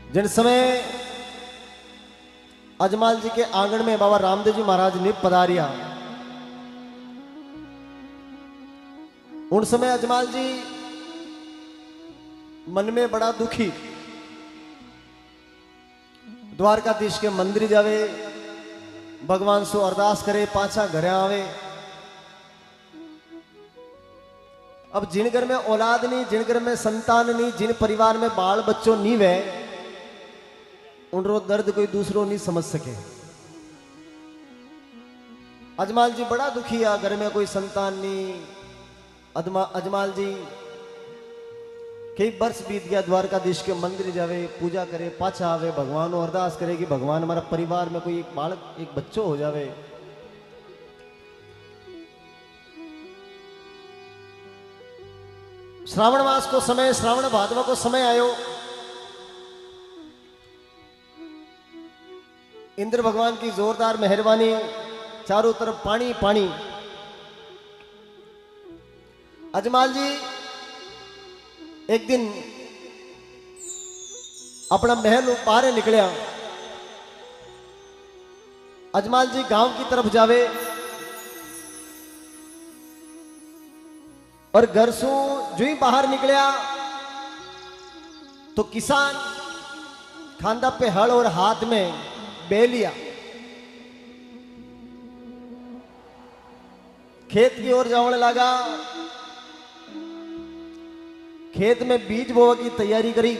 जिन समय अजमाल जी के आंगन में बाबा रामदेव जी महाराज ने पधारिया, उन समय अजमाल जी मन में बड़ा दुखी, द्वारकाधीश के मंदिर जावे, भगवान सो अरदास करे, पाछा घरे आवे। अब जिन घर में औलाद नहीं, जिन घर में संतान नहीं, जिन परिवार में बाल बच्चों नहीं वे, उनरो दर्द कोई दूसरो नहीं समझ सके। अजमाल जी बड़ा दुखी है, घर में कोई संतान नहीं। अजमाल जी कई वर्ष बीत गया, द्वारकाधीश के मंदिर जावे, पूजा करे, पाछा आवे, भगवान को अरदास करे कि भगवान हमारा परिवार में कोई एक बालक, एक बच्चो हो जावे। श्रावण मास को समय, श्रावण भादवा को समय आयो। इंद्र भगवान की जोरदार मेहरबानी, चारों तरफ पानी पानी। अजमाल जी एक दिन अपना महल बाहर निकलिया। अजमाल जी गांव की तरफ जावे और घर से जो ही बाहर निकलिया तो किसान खांदा पे हल और हाथ में बेलिया खेत की ओर जाने लगा। खेत में बीज बोने की तैयारी करी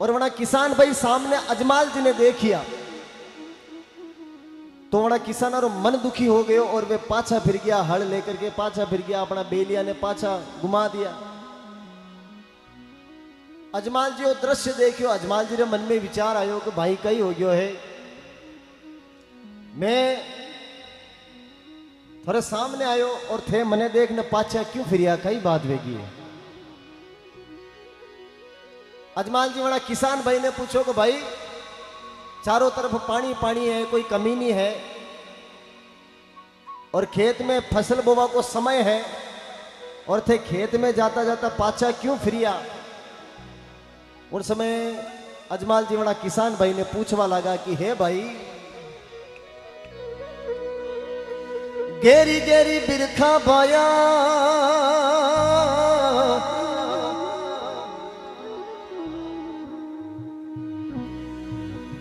और वहां किसान भाई सामने अजमाल जी ने देखिया तो वहां किसान और मन दुखी हो गयो और वे पाछा फिर गया, हल लेकर के पाछा फिर गया, अपना बेलिया ने पाछा घुमा दिया। अजमाल जी वो दृश्य देखियो, अजमाल जी ने मन में विचार आयो कि भाई कई हो गयो है, मैं थोड़े सामने आयो और थे मने देखने पाछा क्यों फिरिया, कई बात वेगी है। अजमाल जी वाला किसान भाई ने पूछो कि भाई चारों तरफ पानी पानी है, कोई कमी नहीं है और खेत में फसल बोवा को समय है और थे खेत में जाता जाता पाछा क्यों फिरिया। उस समय अजमाल जी वाला किसान भाई ने पूछवा लगा कि हे भाई, गेरी गेरी बिरखा बाया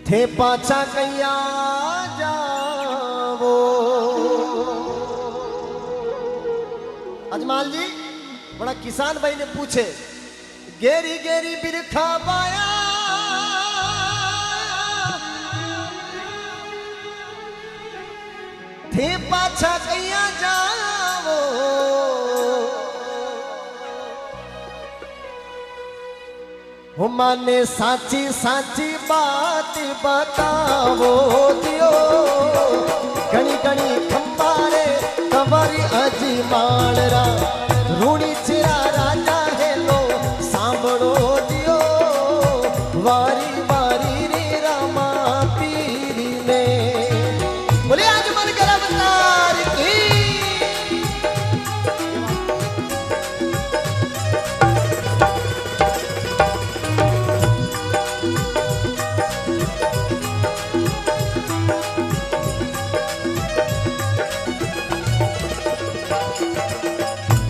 थे पाछा कैया जावो। अजमाल जी बड़ा किसान भाई ने पूछे, गेरी गेरी बिरखा बाया थे पाछा कैया जावो। माने साची साची बात बतावो दियो, घनी घनी खंबारे कंवारी अजमाल रा, रूणी चिरा राजा है लो सांभळो दियो, वारी वारी रे रामा पीरी ने। बोले अजमल के अवतार की।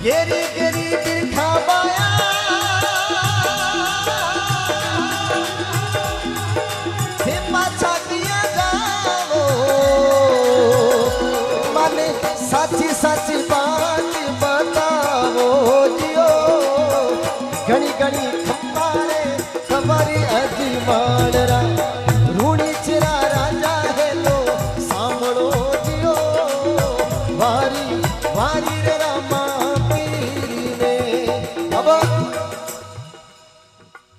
गेरी गेरी बिरखा बाया थे पाछा किया जावो। माने साची साची बात बतावो जियो, घनी घनी खंबारे कंवारी अजमाल रा, रूणी चिरा राजा है लो सांभळो जियो, वारी वारी रे रामा।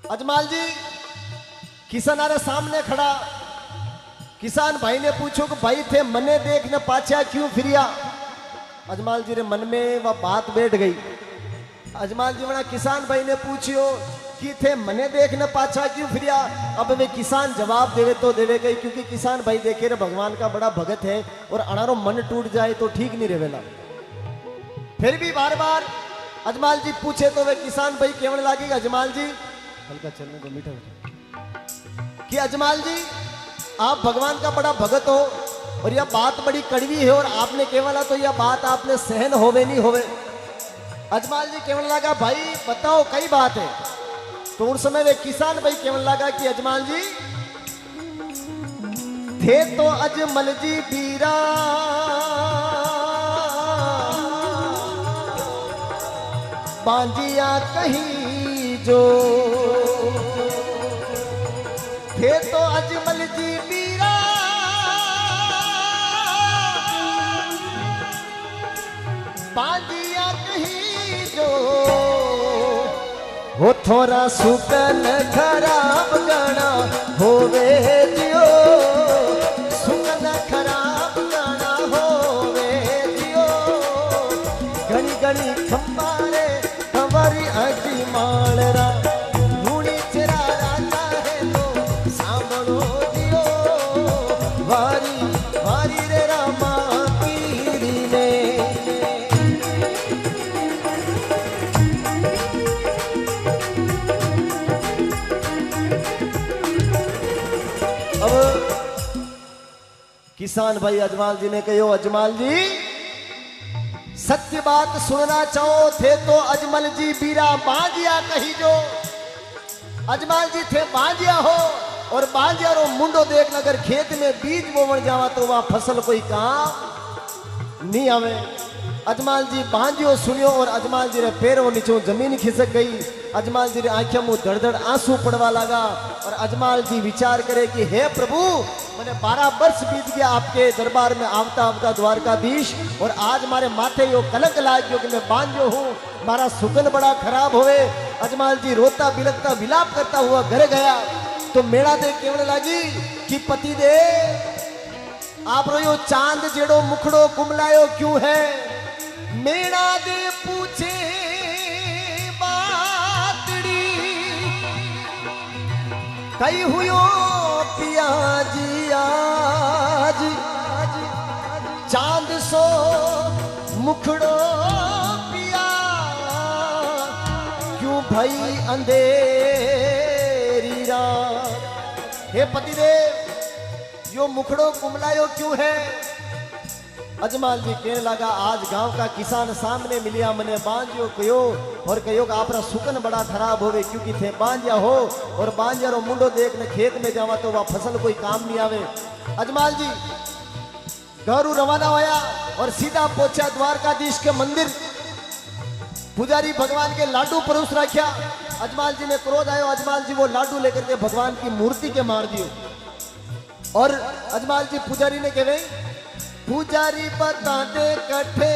अजमाल जी किसान आरे सामने खड़ा, किसान भाई ने पूछो कि भाई थे मने देखने पाछा क्यों फिरिया। अजमाल जी रे मन में वह बात बैठ गई। अजमाल जी बड़ा किसान भाई ने पूछियो कि थे मने देखने पाछा क्यों फिरिया। अब वे किसान जवाब देवे तो देवे गई, क्योंकि किसान भाई देखे रे भगवान का बड़ा भगत है और अनारो मन टूट जाए तो ठीक नहीं रहेला। फिर भी बार बार अजमाल जी पूछे तो वे किसान भाई केवल लागेगा अजमाल जी हल्का चलने को मीठा कि अजमाल जी आप भगवान का बड़ा भगत हो और यह बात बड़ी कड़वी है और आपने केवल तो यह बात आपने सहन होवे नहीं होवे। अजमाल जी केवल लगा भाई बताओ कई बात है। तो उस समय वे किसान भाई केवल लगा कि अजमाल जी थे तो अजमल जी बीरा बांजिया कहीं जो थे तो अजमल जी बीरा बांजिया कहीं जो हो थोड़ा सुकन खराब गणा होवे जियो सुकन खराब गणा होवे जियो घनी घनी खंबारे खंबारी अजी मालरा धूणी चिरा राजा है तो सांभळो जियो वारी वारी रे रामा पीरी ने। किसान भाई अजमाल जी ने कहो अजमाल जी सत्य बात सुनना चाहो थे तो अजमल जी बीरा बांजिया कही जो। अजमाल जी थे बांजिया हो और बांजिया रो मुंडो देख अगर खेत में बीज बोवन जावा तो वह फसल कोई काम नहीं आवे। अजमाल जी बांजियो सुनियो और अजमाल जी रे पैरों नीचों जमीन खिसक गई। अजमाल जी रे आंखों में धड़ धड़ आंसू पड़वा लगा और अजमाल जी विचार करे कि हे प्रभु मैंने 12 वर्ष बीत गया आपके दरबार में आवता आवता द्वारकाधीश और आज मारे माथे यो कलंक लाग गयो कि मैं बांझो हूँ मारा सुगन बड़ा खराब होवे। अजमाल जी रोता बिलकता विलाप करता हुआ घर गया तो मेड़ा दे केवल लागी कि पति दे आप रो यो चांद जेड़ो मुखड़ो कुमलायो क्यों है। मेड़ा दे पूछे बातड़ी कई हुयो पिया जी आज चांद सो मुखड़ो पिया क्यों भई अंधेरी रात। हे पतिदेव यो मुखड़ो कुमलायो क्यों है। अजमाल जी कहने लगा आज गांव का किसान सामने मिलिया मने बांझियो कहो और कहो कि आपरा सुकन बड़ा खराब होवे क्योंकि थे बांझिया हो और बांझिया रो मुंडो देखने खेत में जावा तो वह फसल कोई काम नहीं आवे। अजमाल जी घरू रवाना होया और सीधा पहुंचा द्वारकाधीश के मंदिर। पुजारी भगवान के लाडू परोस रखा। अजमाल जी ने क्रोध आयो। अजमाल जी वो लाडू लेकर के भगवान की मूर्ति के मार दियो और अजमाल जी पुजारी ने कहे पुजारी बता दे कठे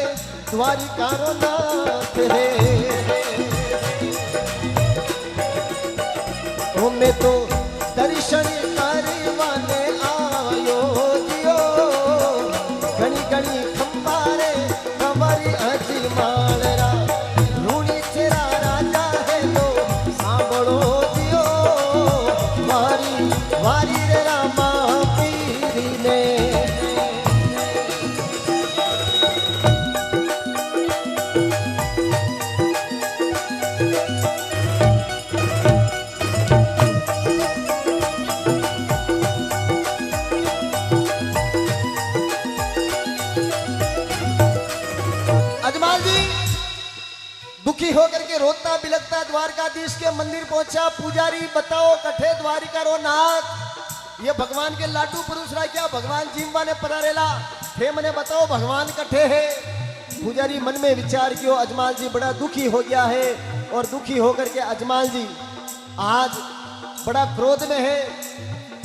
द्वारिका रो नाथ है मैं तो दर्शन करवाने आयो जियो घनी घनी खंबारे खंबारी अजी मालरा रूणी चेरा राजा है तो सांभळो जियो वारी वारी रे रामा पीरी ने। दुखी होकर के रोता बिलकता द्वारकाधीश के मंदिर पहुंचा। पुजारी बताओ कठे द्वारिका रो नाथ ये भगवान के लाडू पुरुष रहा क्या भगवान जिम्बा ने परारेला थे मने बताओ भगवान कठे है। पुजारी मन में विचार कियो अजमाल जी बड़ा दुखी हो गया है और दुखी होकर के अजमाल जी आज बड़ा क्रोध में है।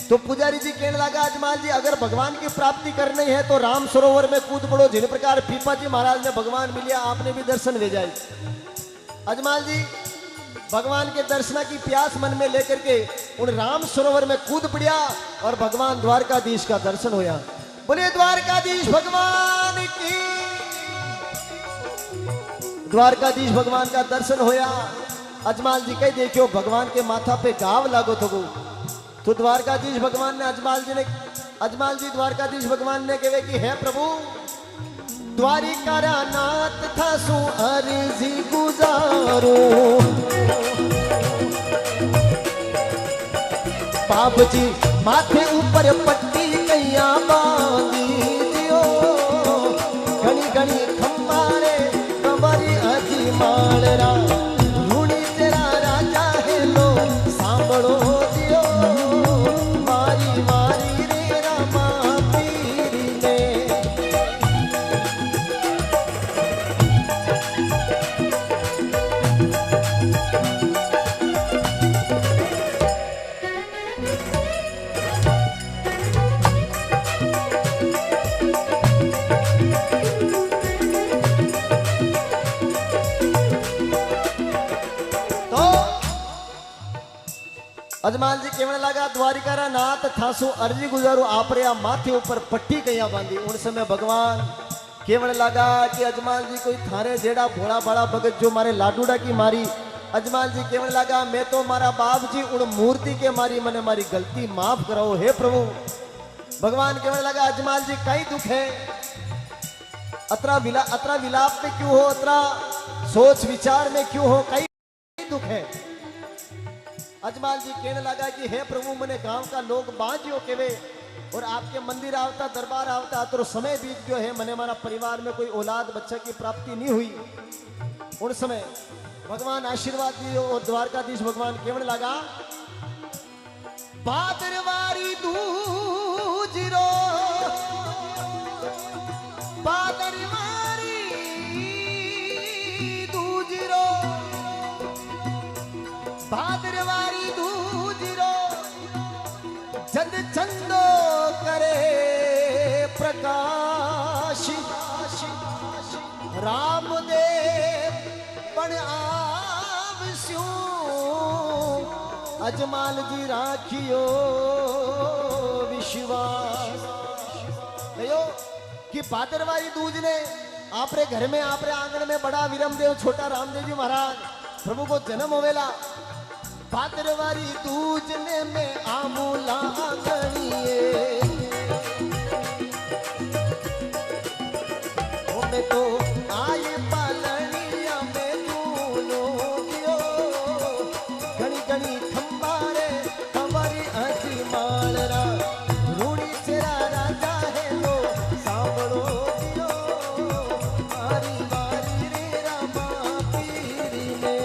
तो पुजारी जी कहने लगा अजमाल जी अगर भगवान की प्राप्ति करनी है तो राम सरोवर में कूद पड़ो जिन प्रकार पीपा जी महाराज ने भगवान मिलिया आपने भी दर्शन ले जाए। अजमाल जी भगवान के दर्शन की प्यास मन में लेकर के उन राम सरोवर में कूद पड़िया और भगवान द्वारकाधीश का दर्शन होया। बोले द्वारकाधीश भगवान की। द्वारकाधीश भगवान का दर्शन होया। अजमाल जी कह देखियो भगवान के माथा पे गाव लागो तो द्वारकाधीश भगवान ने अजमाल जी द्वारकाधीश भगवान ने कहे कि हे प्रभु द्वारिका नाथ था सु अर्जी गुजार करूं। बाप जी माथे ऊपर पट्टी कैया बांधी दियो, घनी घनी खंबारे कमरी अजी मालरा, रूणी तेरा राजा है लो सांभळो दियो, मारी मारी रे रामा पीरी ने। अजमान जी केवल लगा द्वारिका रा नाथ थासु अर्जी गुजारू आपरे आ माथे ऊपर पट्टी कैया बांधी। उन समय भगवान केवल लगा कि अजमान जी कोई थारे जेड़ा भोला भाला भगत जो मारे लाडूडा की मारी। अजमान जी केवल लगा मैं तो मारा बाप जी उन मूर्ति के मारी, मने मारी गलती माफ करो हे प्रभु। भगवान केवल लगा अजमान जी कई दुख है, अतरा विलाप में क्यों हो, अतरा सोच विचार में क्यों हो, कई दुख है। अजमाल जी कहने लगा कि हे प्रभु मने गांव का लोग बांझियो केवे, और आपके मंदिर आवता दरबार आवता तो समय बीत गयो है, मने मारा परिवार में कोई औलाद बच्चा की प्राप्ति नहीं हुई। उन समय भगवान आशीर्वाद दियो और द्वारकाधीश भगवान केवल लगा बादरवारी दूजिरो, बादरवारी दूजिरो, भाद्रवारी दूजिरो, जद चंदो करे प्रकाश, रामदेव पण आवस्यो, अजमाल जी राखियो विश्वास। देखो कि भाद्रवारी दूज ने आपरे घर में आपरे आंगन में बड़ा विरमदेव छोटा रामदेव जी महाराज प्रभु को जन्म होवेला। भाद्रवारी दूजने में आमूला गणिए, मैं तो आए पालनिया में दूनो गियो, घनी घनी खंबारे हमारी अजी मालरा, रूणी तेरा राजा है लो सांभळो दियो, मारी मारी रे रामा पीरी ने।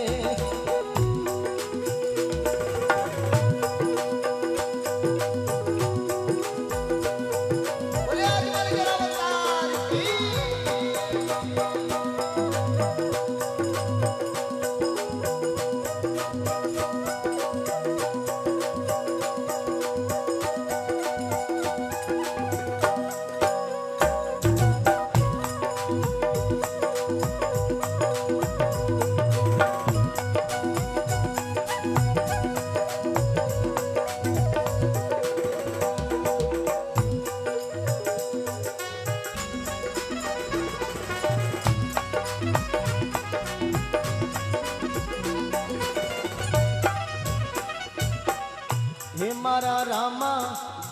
हे मारा रामा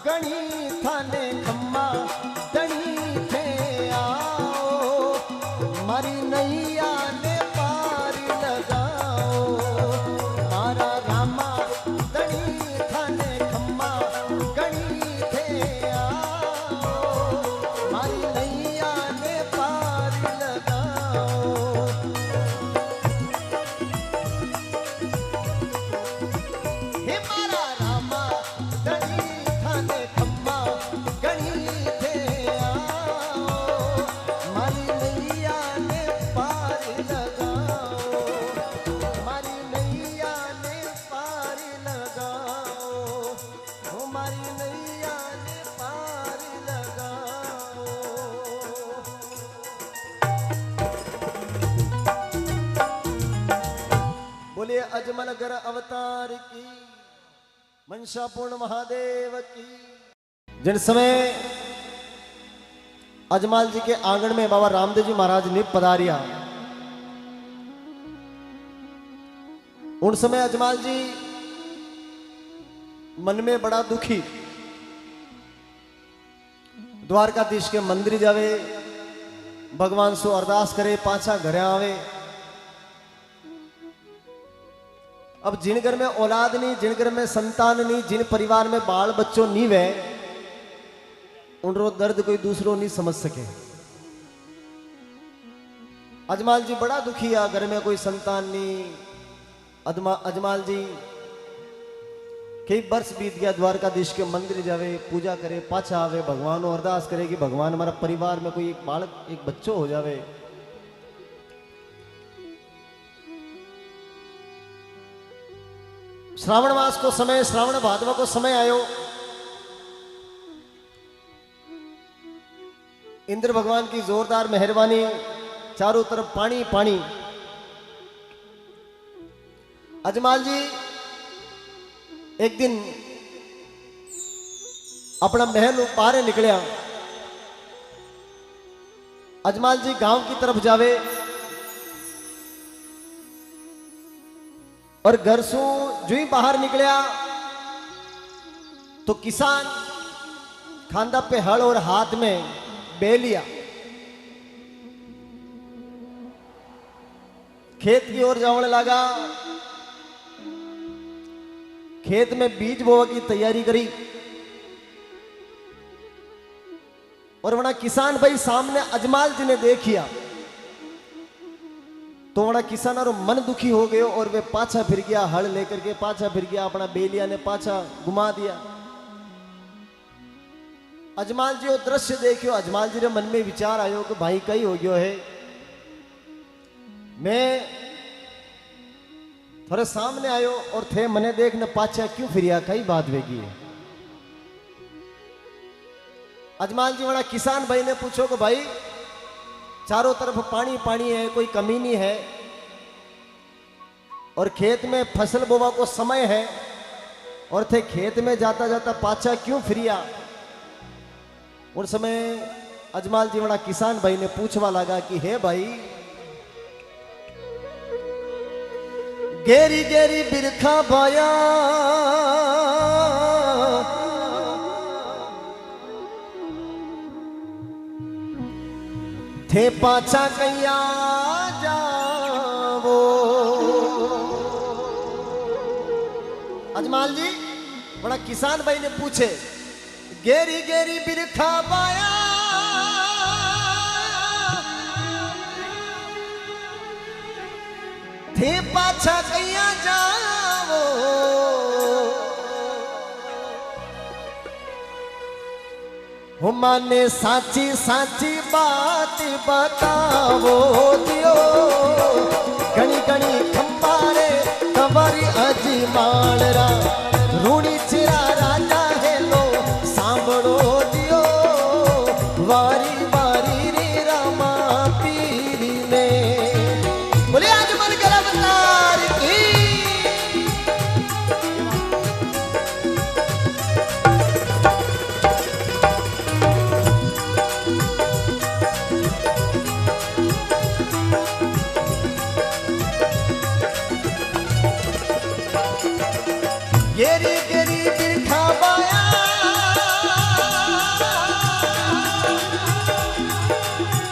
गणी थाने खम्मा गणी थे आओ, मारी नैया ने पार लगाओ, मारा रामा गणी थाने खम्मा गणी थे आओ, मारी नैया ने पार लगाओ। हे मारा रामा गणी थाने खम्मा गणी थे आओ, मारी नैया ने पार लगाओ, मारी नैया ने पार लगाओ, हो मारी नैया ने पार लगाओ। बोलिए अजमल गर अवतार की, मनसापूर्ण महादेव की। जिन समय अजमाल जी के आंगन में बाबा रामदेव जी महाराज ने पधारिया, उन समय अजमाल जी मन में बड़ा दुखी, द्वारकाधीश के मंदिर जावे, भगवान सो अरदास करे, पाछा घरे आवे। अब जिन घर में औलाद नहीं, जिन घर में संतान नहीं, जिन परिवार में बाल बच्चों नहीं वे, उनरो दर्द कोई दूसरो नहीं समझ सके। अजमाल जी बड़ा दुखी है, घर में कोई संतान नहीं। अजमाल जी कई वर्ष बीत गया, द्वारकाधीश के मंदिर जावे, पूजा करे, पाछा आवे, भगवान को अरदास करे कि भगवान हमारा परिवार में कोई एक बालक, एक बच्चो हो जावे। श्रावण मास को समय, श्रावण भादवा को समय आयो। इंद्र भगवान की जोरदार मेहरबानी, चारों तरफ पानी पानी। अजमाल जी एक दिन अपना महल बाहर निकलिया। अजमाल जी गांव की तरफ जावे और घर से जो ही बाहर निकलिया तो किसान खांदा पे हल और हाथ में बेलिया खेत की ओर जाने लगा। खेत में बीज बोवा की तैयारी करी और वहां किसान भाई सामने अजमाल जी ने देखिया तो वहां किसान और मन दुखी हो गयो और वे पाछा फिर गया, हल लेकर के पाछा फिर गया, अपना बेलिया ने पाछा घुमा दिया। अजमाल जी वो दृश्य देखियो, अजमाल जी ने मन में विचार आयो कि भाई कई हो गयो है, मैं थोड़े सामने आयो और थे मने देख न पाछा क्यों फिरिया, कई बात वेगी है। अजमाल जी वाला किसान भाई ने पूछो कि भाई चारों तरफ पानी पानी है, कोई कमी नहीं है और खेत में फसल बोवा को समय है और थे खेत में जाता जाता पाछा क्यों फिरिया। उस समय अजमाल जी वाला किसान भाई ने पूछवा लगा कि हे भाई गेरी गेरी बिरखा बाया थे पाछा कैया जावो। अजमाल जी बड़ा किसान भाई ने पूछे गेरी गेरी बिरखा बाया थे पाछा कैया जावो। माने साची साची बात बतावो दियो, घनी घनी खंबारे तवारी अजमाल रा रूणी चिरा राजा है लो सांभळो दियो, वारी वारी रे रामा पीरी ने। बोले अजमल गलवतार की। गेरी गेरी बिरखा बाया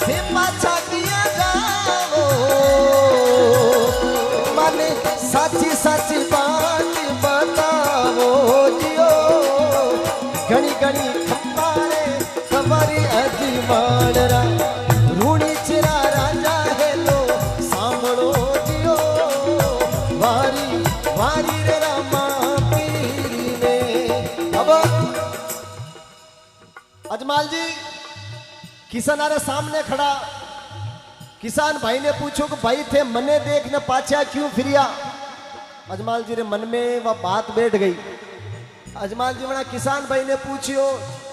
थे पाछा किया जाओ। माने साची साची बात बताओ जियो, घनी घनी खंबारे खबरी अजमाल रा रूणी चिरा राजा है लो सांभळो जियो, वारी वारी रे रामा। अजमाल जी किसान आरे सामने खड़ा। किसान भाई ने पूछो कि भाई थे मने देख न पाछा क्यों फिरिया। अजमाल जी रे मन में वह बात बैठ गई। अजमाल जी वना किसान भाई ने पूछियो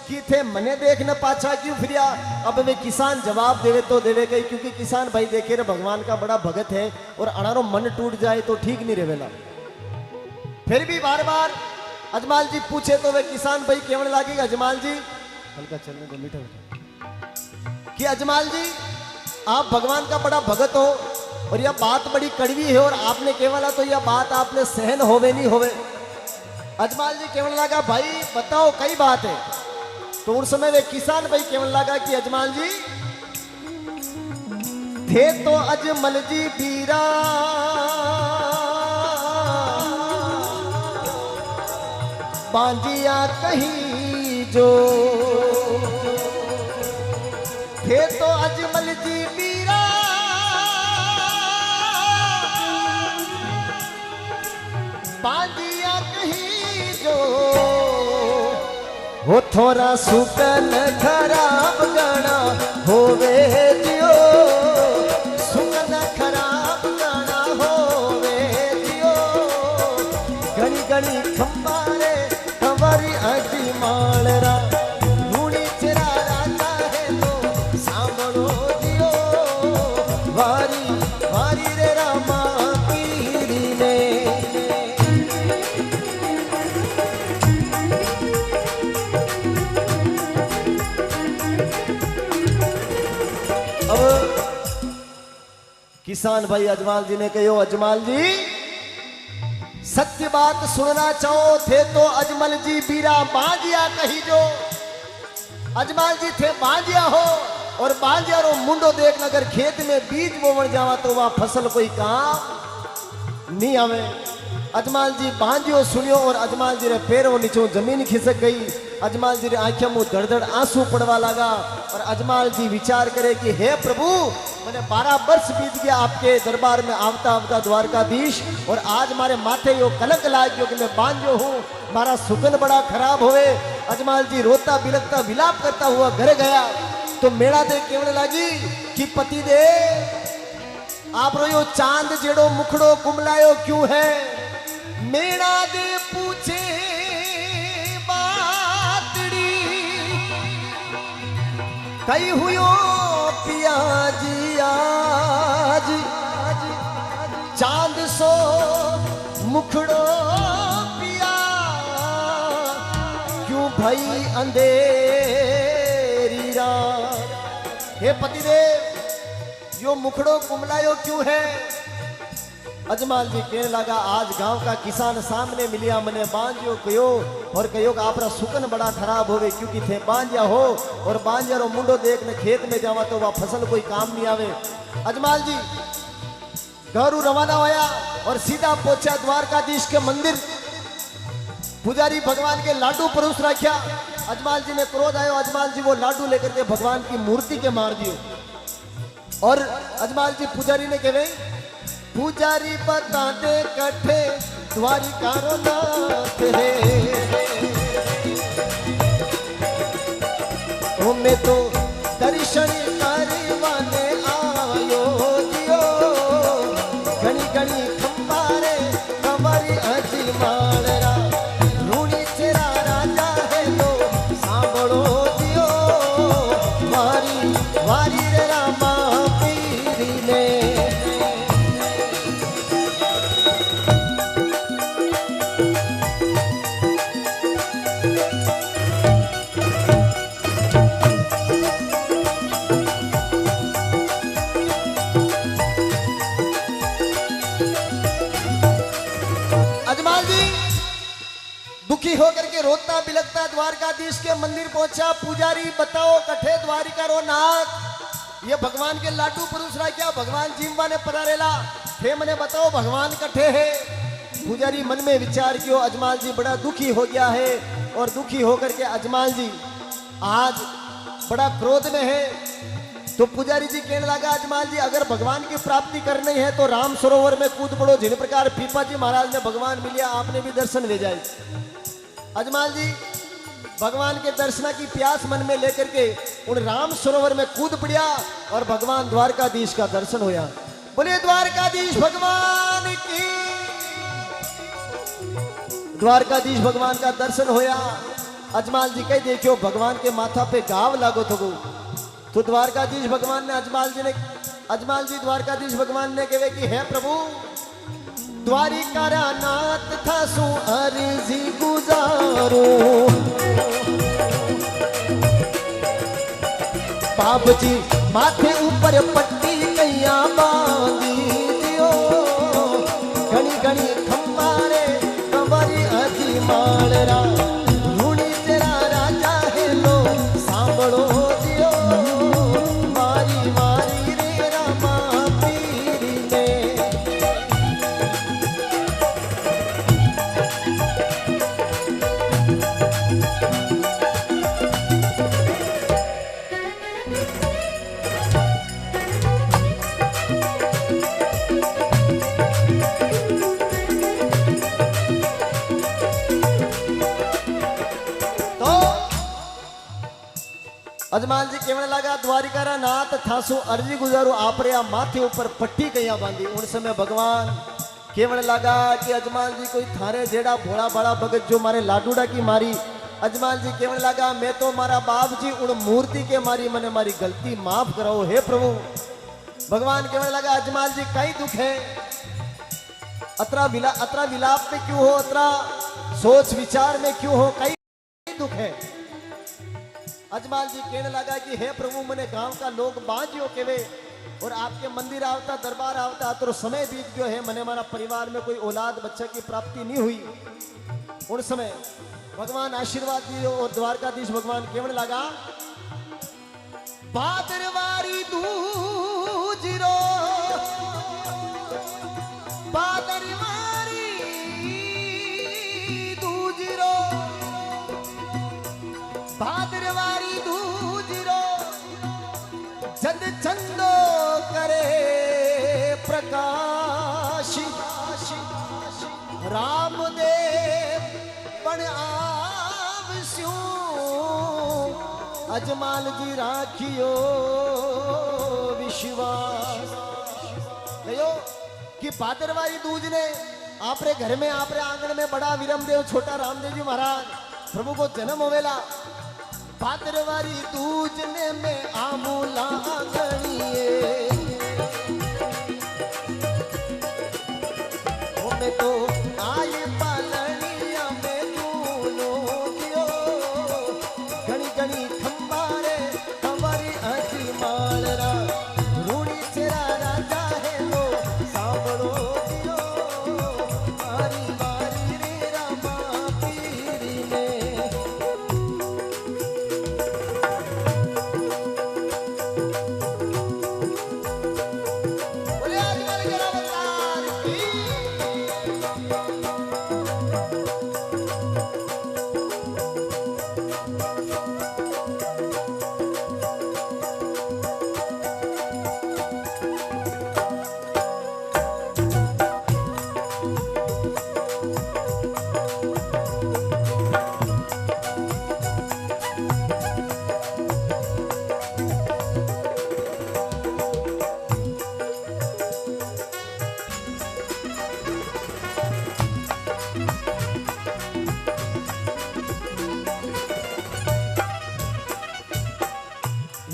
कि थे मने देख न पाछा क्यों फिरिया। अब वे किसान जवाब देवे तो देवे गई, क्योंकि किसान भाई देखे रे भगवान का बड़ा भगत है और अनारो मन टूट जाए तो ठीक नहीं रहेला। फिर भी बार बार अजमाल जी पूछे तो वे किसान भाई केवल लागे अजमाल जी हल्का चलने दो, मीठा मीठा, कि अजमाल जी आप भगवान का बड़ा भगत हो और यह बात बड़ी कड़वी है और आपने केवल तो यह बात आपने सहन होवे नहीं होवे। अजमाल जी केवल लगा भाई बताओ कई बात है। तो उस समय वे किसान भाई केवल लगा कि अजमाल जी थे तो अजमल जी बीरा बांजिया कहीं जो थे तो अजमल जी बीरा बांजिया कहीं जो हो थोड़ा सुकन खराब गणा होवे जियो सुकन खराब गणा होवे जियो घणी घणी खंबारे हमारी अजी मालरा रूणी चरा राजा है तो सांभळो जियो वारी वारी रे रामा पीरी ने किसान भाई अजमाल जी ने कहो अजमाल जी सत्य बात सुनना चाहो थे तो अजमल जी बीरा बांजिया कही जो अजमाल जी थे बांजिया हो और बांजिया रो मुंडो देख अगर खेत में बीज बोवण जावा तो वह फसल कोई काम नहीं आवे अजमाल जी बांजियो सुनियो और अजमाल जी रे पैरों नीचों जमीन खिसक गई अजमाल जी रे आंखों में धड़ धड़ आंसू पड़वा लगा और अजमाल जी विचार करे कि हे प्रभु मैंने 12 वर्ष बीत गया आपके दरबार में आवता आवता द्वारकाधीश और आज मारे माथे यो कलंक लाग गयो कि मैं बांझो हूँ मारा सुकन बड़ा खराब होवे अजमाल जी रोता बिलकता विलाप करता हुआ घर गया तो मेड़ा दे कहने लगी कि पति दे आप रो यो चांद जेड़ो मुखड़ो कुमलायो क्यों है मेड़ा दे पूछे बातड़ी कई हुयो पिया जी आज चांद सो मुखड़ो पिया क्यों भाई अंधेरी रात हे पतिदेव यो मुखड़ो कुमलायो क्यों है अजमाल जी कहने लगा आज गांव का किसान सामने मिलिया मने बांझियो कहो और कहो कि आपरा सुकन बड़ा खराब होवे क्योंकि थे बांझिया हो और बांझिया रो मुंडो देखने खेत में जावा तो वह फसल कोई काम नहीं आवे अजमाल जी घरू रवाना होया और सीधा पहुंचा द्वारकाधीश के मंदिर पुजारी भगवान के लाडू परोस रखा अजमाल जी ने क्रोध आयो अजमाल जी वो लाडू लेकर के भगवान की मूर्ति के मार दियो और अजमाल जी पुजारी ने कहे पुजारी बता दे कठे द्वारिका रो नाथ है मैं तो दर्शन करवाने आयो जियो घनी घनी खंबारे हमारी अजी मालरा रूणी चेरा राजा है तो सांभळो जियो वारी वारी रे रामा पीरी ने दुखी होकर के रोता बिलकता द्वारकाधीश के मंदिर पहुंचा पुजारी बताओ कठे द्वारिका रो नाथ ये भगवान के लाडू पुरुष रा क्या भगवान जीवा ने पधारेला थे मने बताओ भगवान कठे है पुजारी मन में विचार कियो अजमाल जी बड़ा दुखी हो गया है और दुखी होकर के अजमाल जी आज बड़ा क्रोध में है तो पुजारी जी कहने लगा अजमाल जी अगर भगवान की प्राप्ति करनी है तो राम सरोवर में कूद पड़ो जिन प्रकार पीपा जी महाराज ने भगवान मिलिया आपने भी दर्शन ले जाए अजमाल जी भगवान के दर्शन की प्यास मन में लेकर के उन राम सरोवर में कूद पड़िया और भगवान द्वारकाधीश का दर्शन होया बोले द्वारकाधीश भगवान की द्वारकाधीश भगवान का दर्शन होया अजमाल जी कह देखियो भगवान के माथा पे घाव लागो तो द्वारकाधीश भगवान ने अजमाल जी द्वारकाधीश भगवान ने कहे कि हे प्रभु द्वारिका नाथ था सु अर्जी गुजारो बाप जी माथे ऊपर पट्टी कैया बांधी दियो घनी घनी खंबारे कंवरी अजी मालरा रूणी तेरा राजा है लो सांभळो दियो मारी मारी रे रामा पीरी ने अजमान जी कहने लगा द्वारिका रा नाथ थासु अर्जी गुजारू आप रे माथे ऊपर पट्टी कहिया बांधी। उन समय भगवान कहने लगा कि अजमान जी कोई थारे जेड़ा भोला बड़ा भगत जो मारे लाडूड़ा की मारी। अजमान जी कहने लगा मैं तो मारा बाप जी उन मूर्ति के मारी मैंने मारी गलती माफ कराओ हे प्रभु। भगवान कहने लगा अजमान जी कई दुख है अतरा विलाप में क्यों हो अतरा सोच विचार में क्यों हो कई दुख है। अजमाल जी कहने लगा कि हे प्रभु मैंने गांव का लोग बांझियो केवे और आपके मंदिर आवता दरबार आवता तो समय बीत गयो है मैंने हमारा परिवार में कोई औलाद बच्चा की प्राप्ति नहीं हुई। उन समय भगवान आशीर्वाद दियो और द्वारकाधीश भगवान कहने लगा बादरवारी दूजिरो बादरवारी दूजिरो भाद्रवारी दूजिरो जद चंदो करे प्रकाश रामदेव पण आवस्यो अजमाल जी राखियो विश्वास। कहो कि भाद्रवारी दूज ने आपरे घर में आपरे आंगन में बड़ा विरमदेव छोटा रामदेव जी महाराज प्रभु को जन्म होवेला। भाद्रवारी दूजने में आमूला गणिए मैं तो आए पालनिया में दूनो दियो घनी घनी खंबारे हमारी अजी मालरा रूणी तेरा राजा है लो सांभळो दियो मारी मारी रे रामा पीरी ने।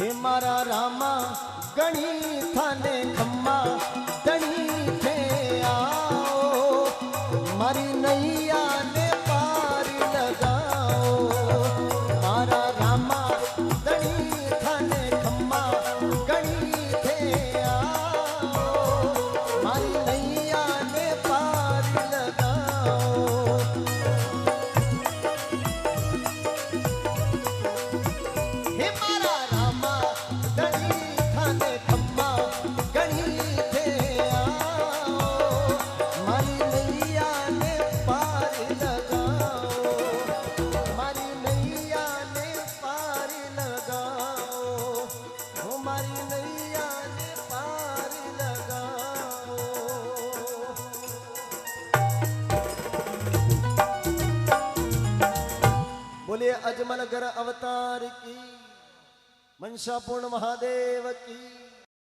हे मारा रामा गणी थाने खम्मा दणी थे आओ मारी नैया ने पार लगाओ। मारा रामा दणी थाने खम्मा गणी थे आओ मारी नैया ने पार लगाओ। हे मारा बोलिए अजमल घर अवतार की मनसा पूर्ण महादेव की।